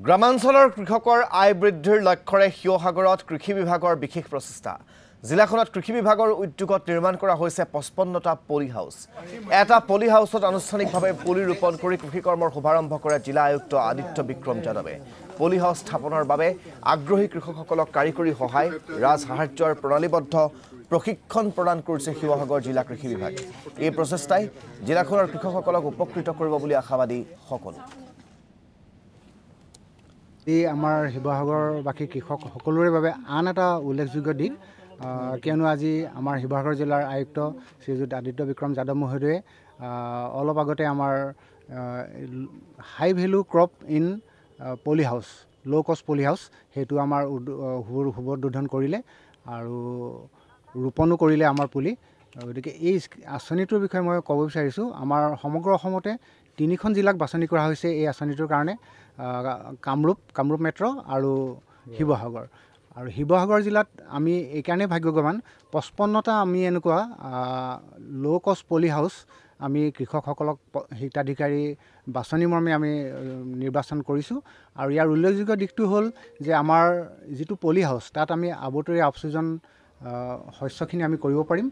গ্ৰামাঞ্চলৰ কৃষকৰ আয় বৃদ্ধিৰ লক্ষ্যৰে শিৱসাগৰত কৃষি বিভাগৰ বিশেষ প্ৰচেষ্টা। জিলাখনত কৃষি বিভাগৰ উদ্যোগত নিৰ্মাণ কৰা হৈছে 55টা পলি হাউচ। এটা পলি হাউচত আনুষ্ঠানিকভাৱে পুলি ৰোপণ কৰি কৃষি কৰ্মৰ শুভাৰম্ভ কৰে জিলা আয়ুক্ত আদিত্য বিক্ৰম যাদৱে। পলি হাউচ স্থাপনৰ বাবে আগ্ৰহী কৃষকসকলক কাৰিকৰী সহায়, ৰাজসাহায্যৰ প্ৰণালীবদ্ধ প্ৰশিক্ষণ প্ৰদান কৰিছে শিৱসাগৰ জিলা কৃষি বিভাগে। এই প্ৰচেষ্টাই জিলাখনৰ কৃষকসকলক উপকৃত কৰিব বুলি আশাবাদী সকলো। আমাৰ শিৱসাগৰবাসী কৃষক সকলোৰে বাবে আন এটা উল্লেখযোগ্য দিশ, কিয়নো আজি আমাৰ শিৱসাগৰ জিলাৰ আয়ুক্ত শ্ৰীযুত আদিত্য বিক্ৰম যাদৱ মহোদয়ে অলপ আগতে আমাৰ high value crop in poly house, low' cost poly house, সেইটো আমাৰ শুভোদ্বোধন কৰিলে আৰু ৰোপণো কৰিলে আমাৰ পুলি। গতিকে এই আঁচনিটোৰ বিষয়ে মই ক'ব বিচাৰিছোঁ, আমাৰ সমগ্ৰ অসমতে 3খন জিলাক বাছনি কৰা হৈছে এই আঁচনিটোৰ কাৰণে, কামৰূপ মেট্ৰ' আৰু শিৱসাগৰ। আৰু শিৱসাগৰ জিলাত আমি এইকাৰণে ভাগ্যৱান, 55টা আমি এনেকুৱা ল' কষ্ট পলি হাউচ আমি কৃষকসকলক হিতাধিকাৰী বাছনি মৰ্মে আমি নিৰ্বাচন কৰিছোঁ। আৰু ইয়াৰ উল্লেখযোগ্য দিশটো হ'ল যে আমাৰ যিটো পলি হাউচ, তাত আমি আবতৰীয়া অফ ছিজন শস্যখিনি আমি কৰিব পাৰিম।